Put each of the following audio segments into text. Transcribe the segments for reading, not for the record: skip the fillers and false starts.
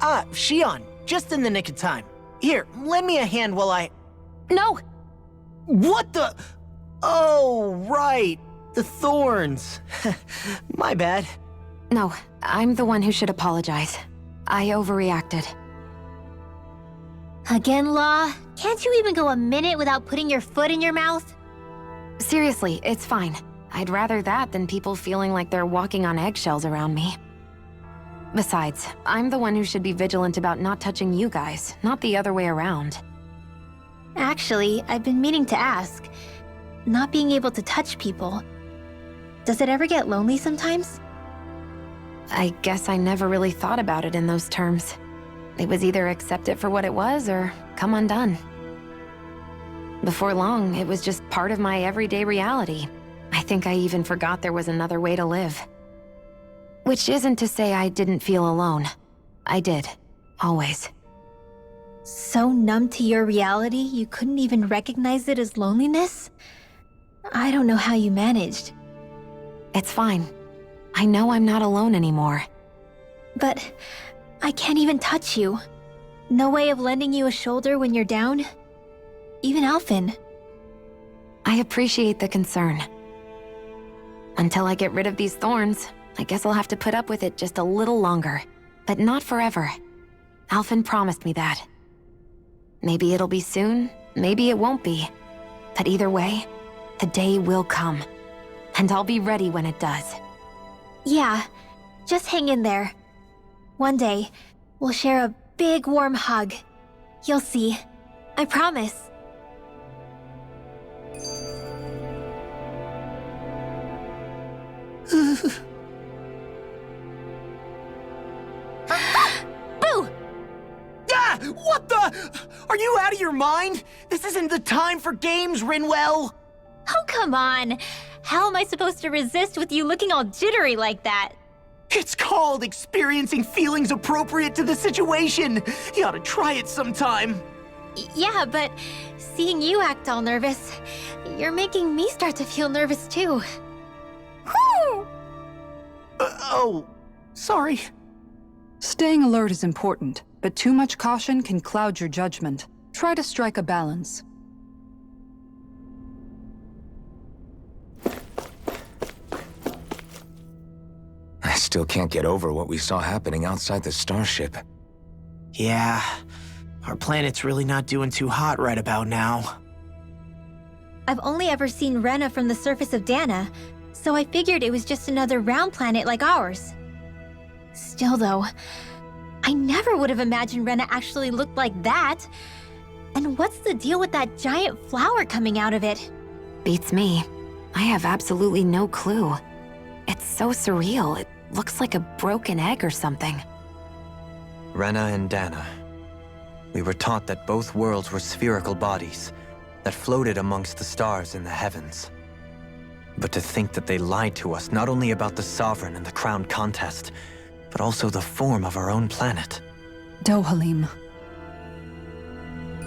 Shion, just in the nick of time. Here, lend me a hand while I... No! What the... Oh, right. The thorns. My bad. No, I'm the one who should apologize. I overreacted. Again, Law? Can't you even go a minute without putting your foot in your mouth? Seriously, it's fine. I'd rather that than people feeling like they're walking on eggshells around me. Besides, I'm the one who should be vigilant about not touching you guys, not the other way around. Actually, I've been meaning to ask. Not being able to touch people, does it ever get lonely sometimes? I guess I never really thought about it in those terms. It was either accept it for what it was or come undone. Before long, it was just part of my everyday reality. I think I even forgot there was another way to live. Which isn't to say I didn't feel alone. I did. Always. So numb to your reality, you couldn't even recognize it as loneliness? I don't know how you managed. It's fine. I know I'm not alone anymore. But I can't even touch you. No way of lending you a shoulder when you're down? Even Alphen. I appreciate the concern. Until I get rid of these thorns, I guess I'll have to put up with it just a little longer. But not forever. Alphen promised me that. Maybe it'll be soon, maybe it won't be. But either way, the day will come. And I'll be ready when it does. Yeah, just hang in there. One day, we'll share a big warm hug. You'll see. I promise. Boo! Ah! What the? Are you out of your mind? This isn't the time for games, Rinwell! Oh, come on. How am I supposed to resist with you looking all jittery like that? It's called experiencing feelings appropriate to the situation. You ought to try it sometime. Yeah, but seeing you act all nervous, you're making me start to feel nervous too. Oh, sorry. Staying alert is important, but too much caution can cloud your judgment. Try to strike a balance. I still can't get over what we saw happening outside the starship. Yeah, our planet's really not doing too hot right about now. I've only ever seen Rena from the surface of Dana, so I figured it was just another round planet like ours. Still though, I never would have imagined Rena actually looked like that. And what's the deal with that giant flower coming out of it? Beats me. I have absolutely no clue. It's so surreal. It looks like a broken egg or something. Rena and Dana. We were taught that both worlds were spherical bodies that floated amongst the stars in the heavens. But to think that they lied to us not only about the Sovereign and the Crown contest, but also the form of our own planet. Dohalim.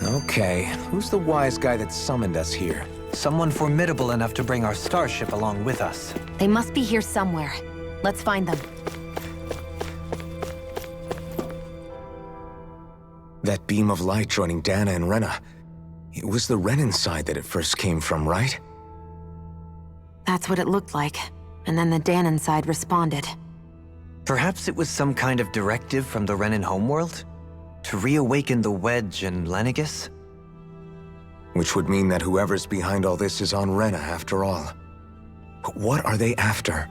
Okay, who's the wise guy that summoned us here? Someone formidable enough to bring our starship along with us. They must be here somewhere. Let's find them. That beam of light joining Dana and Rena. It was the Renan side that it first came from, right? That's what it looked like. And then the Danon side responded. Perhaps it was some kind of directive from the Renan homeworld? To reawaken the Wedge and Lenegis? Which would mean that whoever's behind all this is on Rena after all. But what are they after?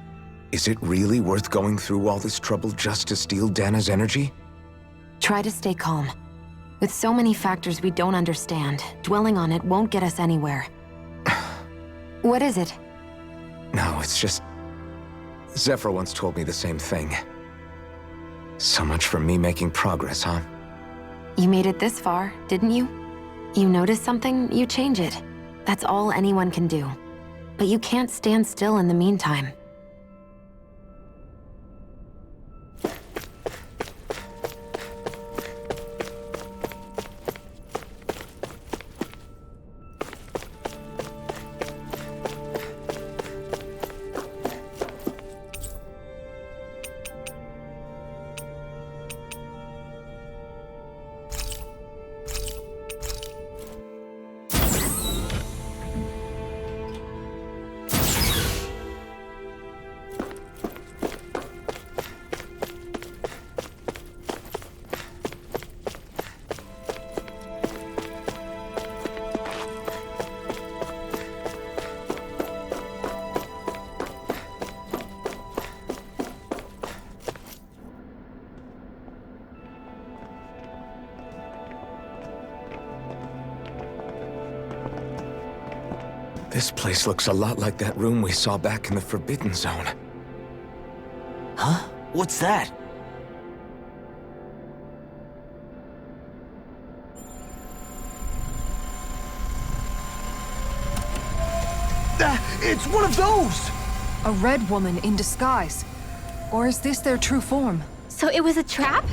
Is it really worth going through all this trouble just to steal Dana's energy? Try to stay calm. With so many factors we don't understand, dwelling on it won't get us anywhere. What is it? No, it's just... Zephyr once told me the same thing. So much for me making progress, huh? You made it this far, didn't you? You notice something, you change it. That's all anyone can do. But you can't stand still in the meantime. This place looks a lot like that room we saw back in the Forbidden Zone. Huh? What's that? It's one of those! A red woman in disguise. Or is this their true form? So it was a trap?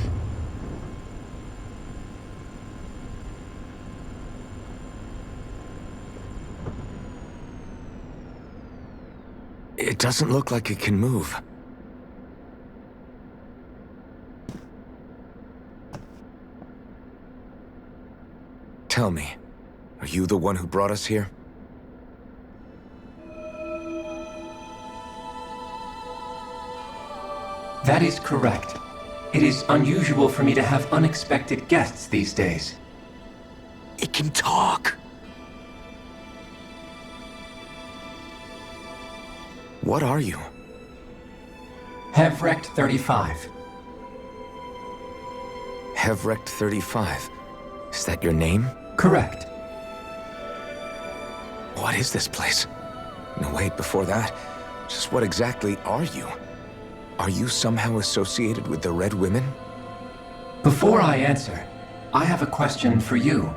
It doesn't look like it can move. Tell me, are you the one who brought us here? That is correct. It is unusual for me to have unexpected guests these days. It can talk! What are you? Hevrect 35. Hevrect 35. Is that your name? Correct. What is this place? No, wait, before that, just what exactly are you? Are you somehow associated with the Red Women? Before I answer, I have a question for you.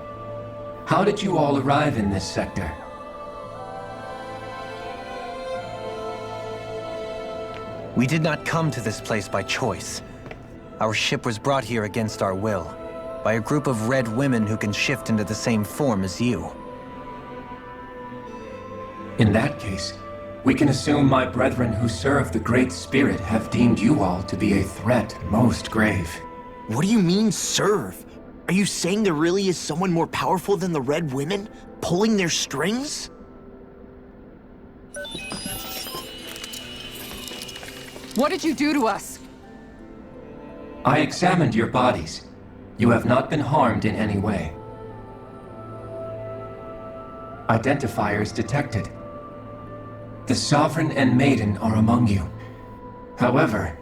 How did you all arrive in this sector? We did not come to this place by choice. Our ship was brought here against our will, by a group of red women who can shift into the same form as you. In that case, we can assume my brethren who serve the Great Spirit have deemed you all to be a threat most grave. What do you mean, serve? Are you saying there really is someone more powerful than the Red Women, pulling their strings? What did you do to us? I examined your bodies. You have not been harmed in any way. Identifiers detected. The Sovereign and Maiden are among you. However,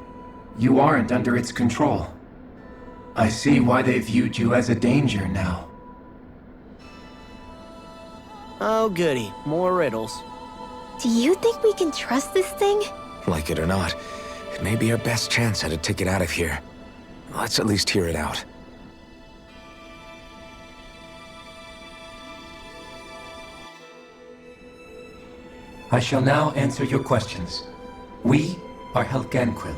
you aren't under its control. I see why they viewed you as a danger now. Oh goody, more riddles. Do you think we can trust this thing? Like it or not, it may be our best chance at a ticket out of here. Let's at least hear it out. I shall now answer your questions. We are Helgenquil.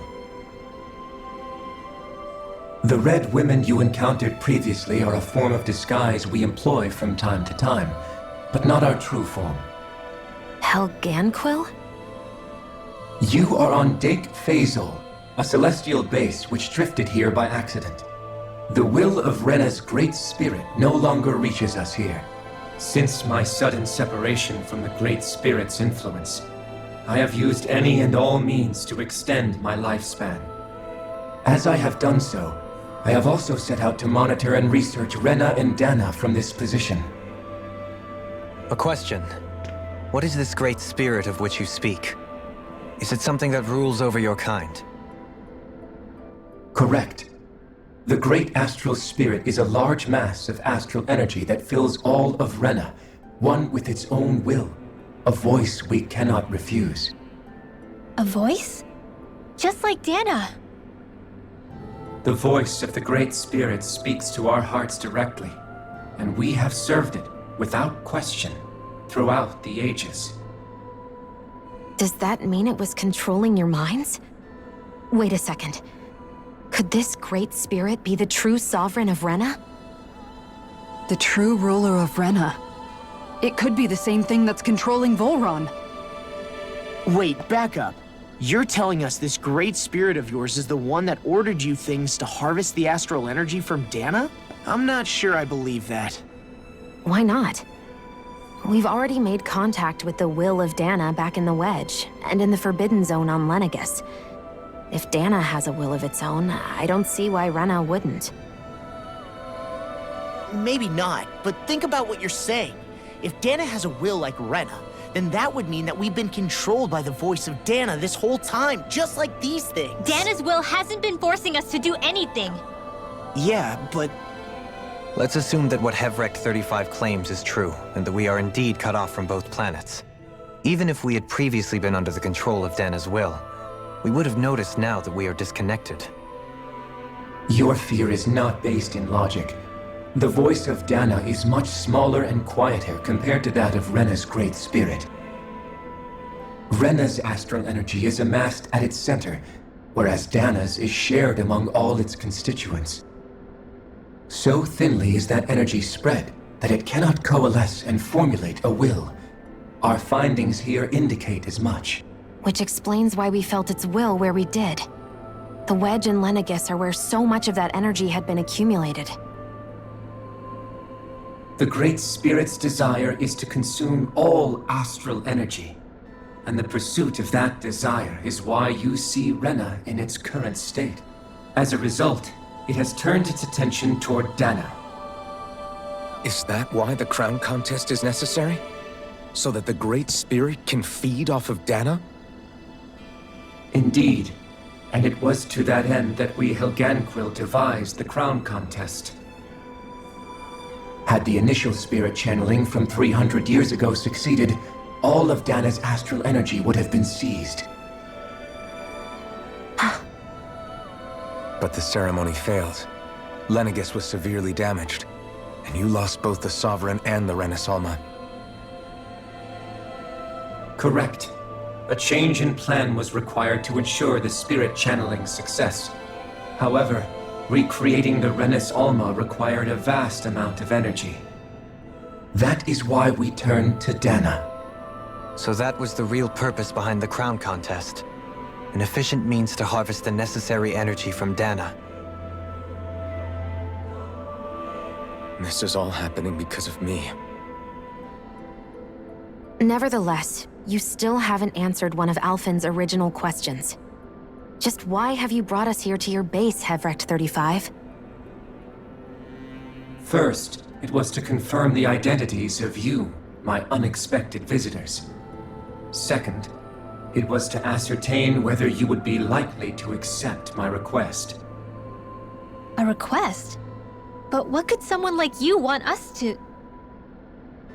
The red women you encountered previously are a form of disguise we employ from time to time, but not our true form. Helganquil? You are on Dake Phasol, a celestial base which drifted here by accident. The will of Rena's great spirit no longer reaches us here. Since my sudden separation from the Great Spirit's influence, I have used any and all means to extend my lifespan. As I have done so, I have also set out to monitor and research Rena and Dana from this position. A question. What is this great spirit of which you speak? Is it something that rules over your kind? Correct. The Great Astral Spirit is a large mass of astral energy that fills all of Rena, one with its own will, a voice we cannot refuse. A voice? Just like Dana. The voice of the Great Spirit speaks to our hearts directly, and we have served it without question throughout the ages. Does that mean it was controlling your minds? Wait a second. Could this great spirit be the true sovereign of Rena? The true ruler of Rena. It could be the same thing that's controlling Volron. Wait, back up. You're telling us this great spirit of yours is the one that ordered you things to harvest the astral energy from Dana? I'm not sure I believe that. Why not? We've already made contact with the will of Dana back in the Wedge, and in the Forbidden Zone on Lenegus. If Dana has a will of its own, I don't see why Rena wouldn't. Maybe not, but think about what you're saying. If Dana has a will like Rena, then that would mean that we've been controlled by the voice of Dana this whole time, just like these things. Dana's will hasn't been forcing us to do anything. Yeah, but Let's assume that what Hevrect 35 claims is true, and that we are indeed cut off from both planets. Even if we had previously been under the control of Dana's will, we would have noticed now that we are disconnected. Your fear is not based in logic. The voice of Dana is much smaller and quieter compared to that of Rena's great spirit. Rena's astral energy is amassed at its center, whereas Dana's is shared among all its constituents. So thinly is that energy spread that it cannot coalesce and formulate a will. Our findings here indicate as much. Which explains why we felt its will where we did. The Wedge and Lenegis are where so much of that energy had been accumulated. The Great Spirit's desire is to consume all astral energy. And the pursuit of that desire is why you see Rena in its current state. As a result, it has turned its attention toward Dana. Is that why the crown contest is necessary? So that the Great Spirit can feed off of Dana? Indeed. And it was to that end that we Helganquil devised the crown contest. Had the initial spirit channeling from 300 years ago succeeded, all of Dana's astral energy would have been seized. But the ceremony failed. Lenegis was severely damaged, and you lost both the Sovereign and the Renasalma. Correct. A change in plan was required to ensure the spirit channeling's success. However, recreating the Renis Alma required a vast amount of energy. That is why we turned to Dana. So that was the real purpose behind the crown contest. An efficient means to harvest the necessary energy from Dana. This is all happening because of me. Nevertheless, you still haven't answered one of Alphen's original questions. Just why have you brought us here to your base, Hevrecht 35? First, it was to confirm the identities of you, my unexpected visitors. Second, it was to ascertain whether you would be likely to accept my request. A request? But what could someone like you want us to...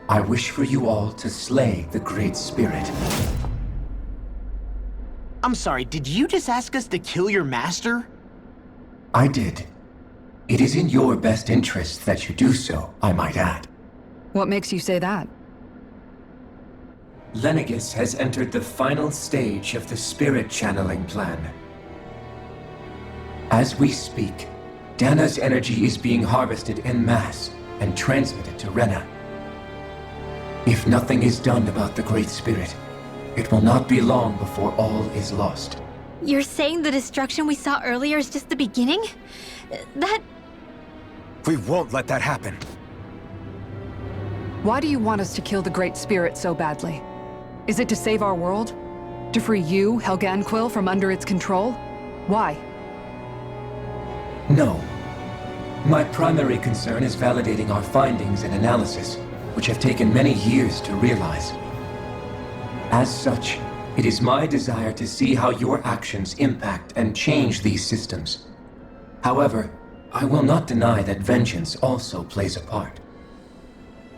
I wish for you all to slay the Great Spirit. I'm sorry, did you just ask us to kill your master? I did. It is in your best interest that you do so, I might add. What makes you say that? Lenegis has entered the final stage of the spirit channeling plan. As we speak, Dana's energy is being harvested en masse and transmitted to Rena. If nothing is done about the Great Spirit, it will not be long before all is lost. You're saying the destruction we saw earlier is just the beginning? That... We won't let that happen. Why do you want us to kill the Great Spirit so badly? Is it to save our world? To free you, Helganquil, from under its control? Why? No. My primary concern is validating our findings and analysis, which have taken many years to realize. As such, it is my desire to see how your actions impact and change these systems. However, I will not deny that vengeance also plays a part.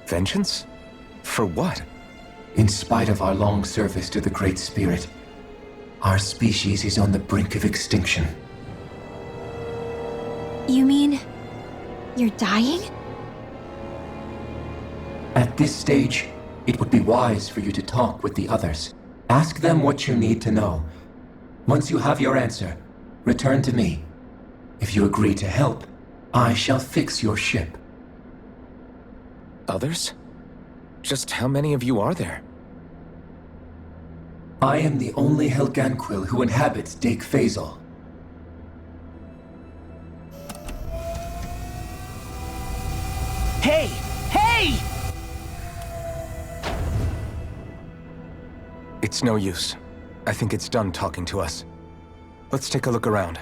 Vengeance? For what? In spite of our long service to the Great Spirit, our species is on the brink of extinction. You mean... you're dying? At this stage, it would be wise for you to talk with the others. Ask them what you need to know. Once you have your answer, return to me. If you agree to help, I shall fix your ship. Others? Just how many of you are there? I am the only Helganquil who inhabits Dake Faisal. Hey! Hey! It's no use. I think it's done talking to us. Let's take a look around.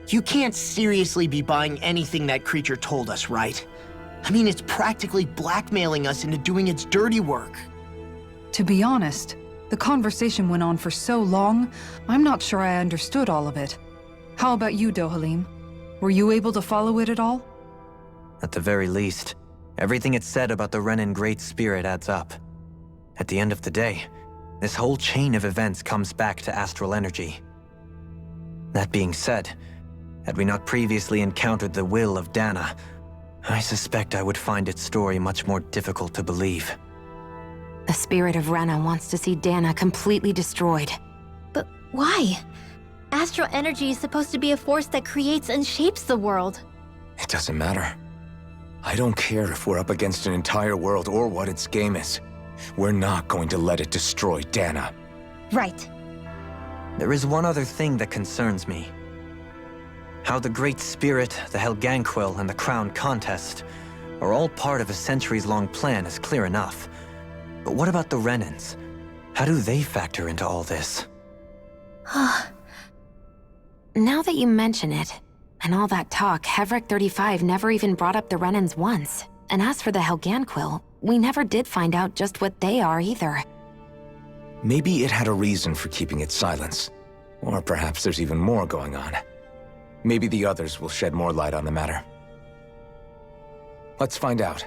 You can't seriously be buying anything that creature told us, right? I mean, it's practically blackmailing us into doing its dirty work. To be honest, the conversation went on for so long, I'm not sure I understood all of it. How about you, Dohalim? Were you able to follow it at all? At the very least, everything it said about the Renan Great Spirit adds up. At the end of the day, this whole chain of events comes back to astral energy. That being said, had we not previously encountered the will of Dana, I suspect I would find its story much more difficult to believe. The spirit of Rena wants to see Dana completely destroyed. But why? Astral energy is supposed to be a force that creates and shapes the world. It doesn't matter. I don't care if we're up against an entire world or what its game is. We're not going to let it destroy Dana. Right. There is one other thing that concerns me. How the Great Spirit, the Helganquil, and the Crown Contest are all part of a centuries-long plan is clear enough. But what about the Renans? How do they factor into all this? Now that you mention it, and all that talk, Hevric 35 never even brought up the Renans once. And as for the Helganquil, we never did find out just what they are either. Maybe it had a reason for keeping its silence. Or perhaps there's even more going on. Maybe the others will shed more light on the matter. Let's find out.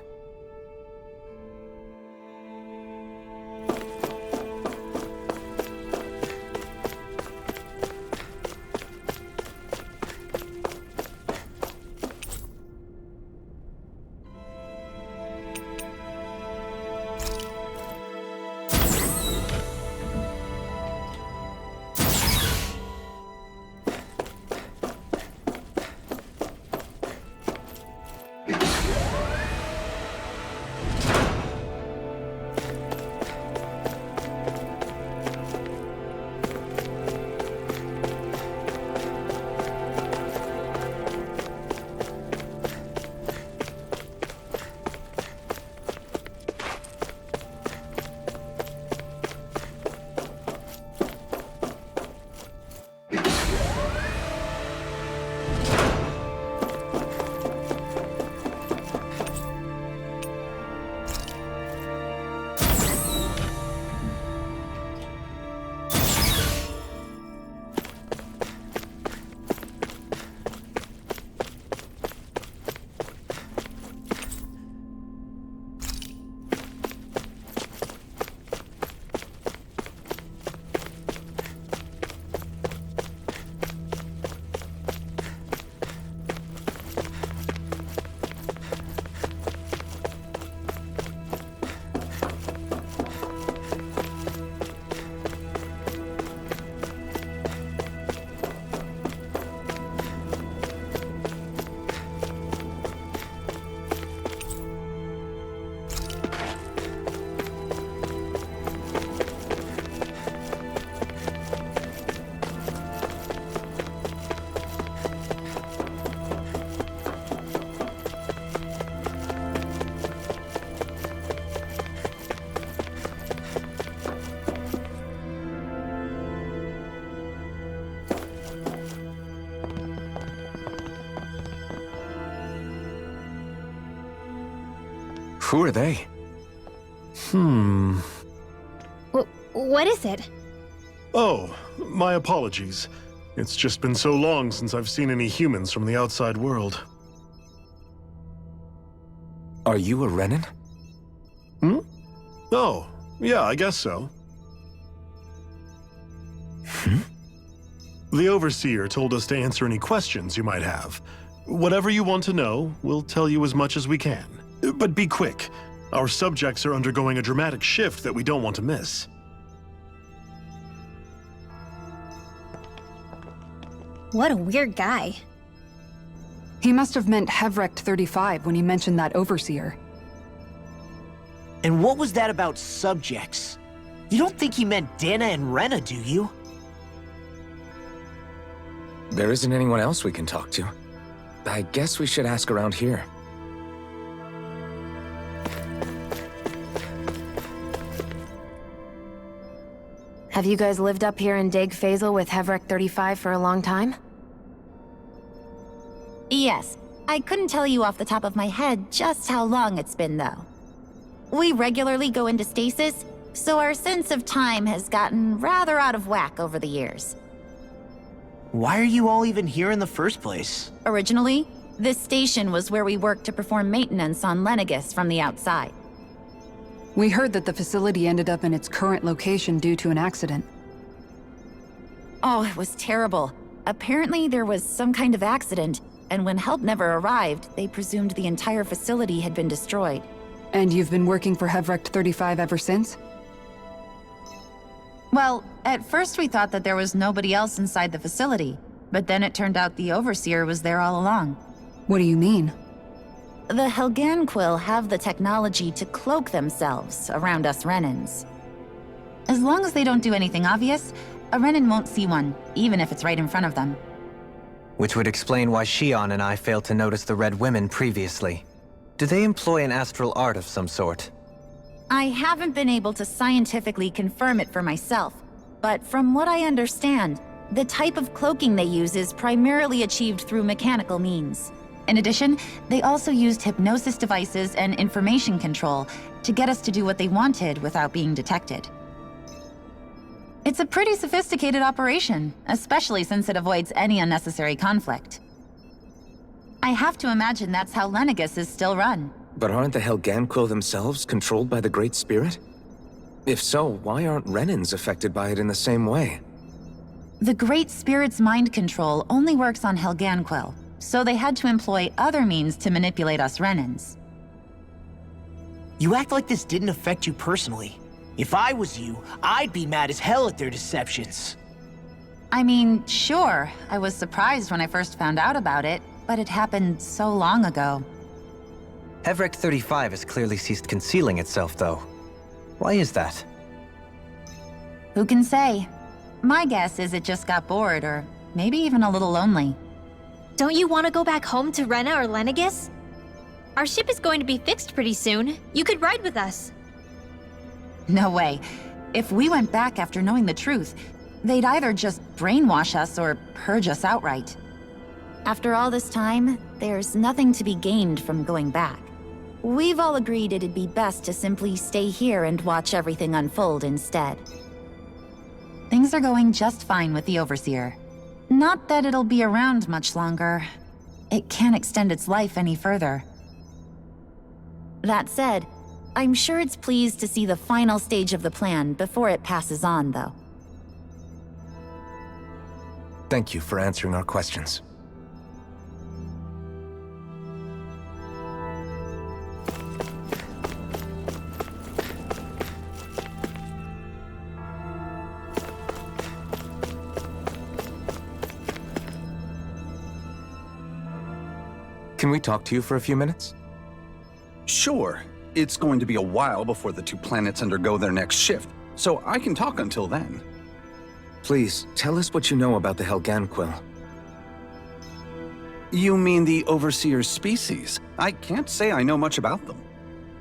Who are they? What is it? Oh, my apologies. It's just been so long since I've seen any humans from the outside world. Are you a Renan? Oh, yeah, I guess so. The Overseer told us to answer any questions you might have. Whatever you want to know, we'll tell you as much as we can. But be quick. Our subjects are undergoing a dramatic shift that we don't want to miss. What a weird guy. He must have meant Hevric 35 when he mentioned that Overseer. And what was that about subjects? You don't think he meant Dana and Rena, do you? There isn't anyone else we can talk to. I guess we should ask around here. Have you guys lived up here in Deg Faisal with Hevric 35 for a long time? Yes. I couldn't tell you off the top of my head just how long it's been, though. We regularly go into stasis, so our sense of time has gotten rather out of whack over the years. Why are you all even here in the first place? Originally, this station was where we worked to perform maintenance on Lenegis from the outside. We heard that the facility ended up in its current location due to an accident. Oh, it was terrible. Apparently there was some kind of accident, and when help never arrived, they presumed the entire facility had been destroyed. And you've been working for Hevrecht 35 ever since? Well, at first we thought that there was nobody else inside the facility, but then it turned out the Overseer was there all along. What do you mean? The Helganquil have the technology to cloak themselves around us Renans. As long as they don't do anything obvious, a Renan won't see one, even if it's right in front of them. Which would explain why Shion and I failed to notice the Red Women previously. Do they employ an astral art of some sort? I haven't been able to scientifically confirm it for myself, but from what I understand, the type of cloaking they use is primarily achieved through mechanical means. In addition, they also used hypnosis devices and information control to get us to do what they wanted without being detected. It's a pretty sophisticated operation, especially since it avoids any unnecessary conflict. I have to imagine that's how Lenegis is still run. But aren't the Helganquil themselves controlled by the Great Spirit? If so, why aren't Renans affected by it in the same way? The Great Spirit's mind control only works on Helganquil, so they had to employ other means to manipulate us Renans. You act like this didn't affect you personally. If I was you, I'd be mad as hell at their deceptions. I mean, sure, I was surprised when I first found out about it, but it happened so long ago. Hevrecht 35 has clearly ceased concealing itself, though. Why is that? Who can say? My guess is it just got bored, or maybe even a little lonely. Don't you want to go back home to Rena or Lenegis? Our ship is going to be fixed pretty soon. You could ride with us. No way. If we went back after knowing the truth, they'd either just brainwash us or purge us outright. After all this time, there's nothing to be gained from going back. We've all agreed it'd be best to simply stay here and watch everything unfold instead. Things are going just fine with the Overseer. Not that it'll be around much longer. It can't extend its life any further. That said, I'm sure it's pleased to see the final stage of the plan before it passes on, though. Thank you for answering our questions. Can we talk to you for a few minutes? Sure. It's going to be a while before the two planets undergo their next shift, so I can talk until then. Please, tell us what you know about the Helganquil. You mean the Overseer's species? I can't say I know much about them.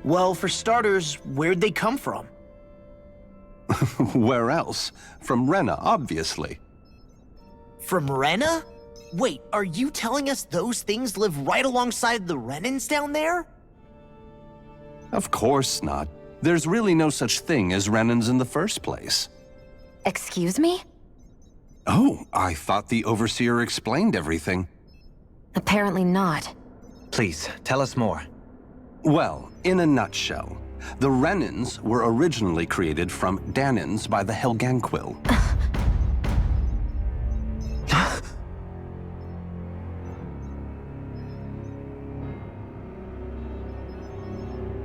Well, for starters, where'd they come from? Where else? From Rena, obviously. From Rena? Wait, are you telling us those things live right alongside the Renans down there? Of course not. There's really no such thing as Renans in the first place. Excuse me? Oh, I thought the Overseer explained everything. Apparently not. Please, tell us more. Well, in a nutshell, the Renans were originally created from Danans by the Helganquil.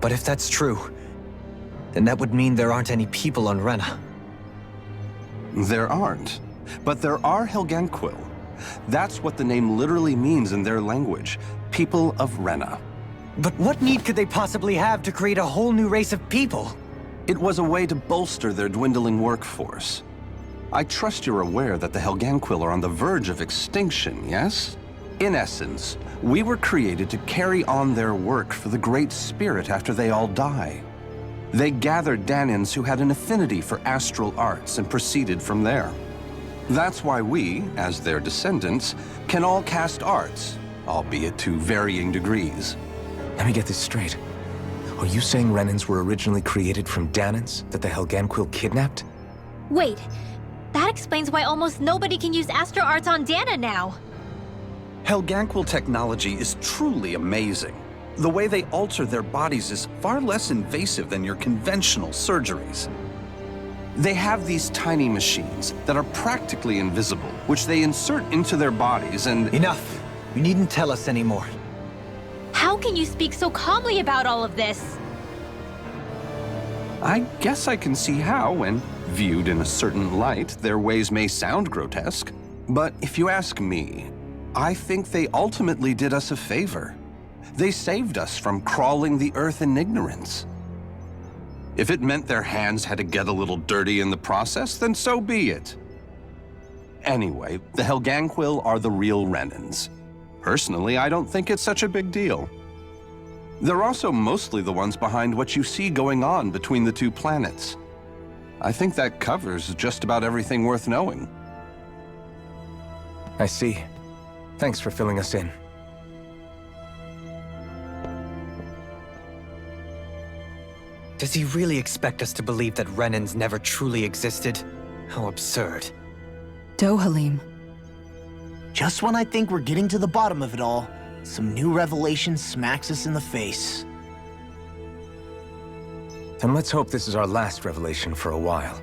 But if that's true, then that would mean there aren't any people on Rena. There aren't, but there are Helganquil. That's what the name literally means in their language, people of Rena. But what need could they possibly have to create a whole new race of people? It was a way to bolster their dwindling workforce. I trust you're aware that the Helganquil are on the verge of extinction, yes? In essence, we were created to carry on their work for the Great Spirit after they all die. They gathered Danans who had an affinity for astral arts and proceeded from there. That's why we, as their descendants, can all cast arts, albeit to varying degrees. Let me get this straight. Are you saying Renans were originally created from Danans that the Helganquil kidnapped? Wait, that explains why almost nobody can use Astro Arts on Dana now. Helganquil technology is truly amazing. The way they alter their bodies is far less invasive than your conventional surgeries. They have these tiny machines that are practically invisible, which they insert into their bodies and... Enough! You needn't tell us anymore. How can you speak so calmly about all of this? I guess I can see how, when viewed in a certain light, their ways may sound grotesque. But if you ask me, I think they ultimately did us a favor. They saved us from crawling the earth in ignorance. If it meant their hands had to get a little dirty in the process, then so be it. Anyway, the Helganquil are the real Renans. Personally, I don't think it's such a big deal. They're also mostly the ones behind what you see going on between the two planets. I think that covers just about everything worth knowing. I see. Thanks for filling us in. Does he really expect us to believe that Renans never truly existed? How absurd. Dohalim. Just when I think we're getting to the bottom of it all, some new revelation smacks us in the face. Then let's hope this is our last revelation for a while.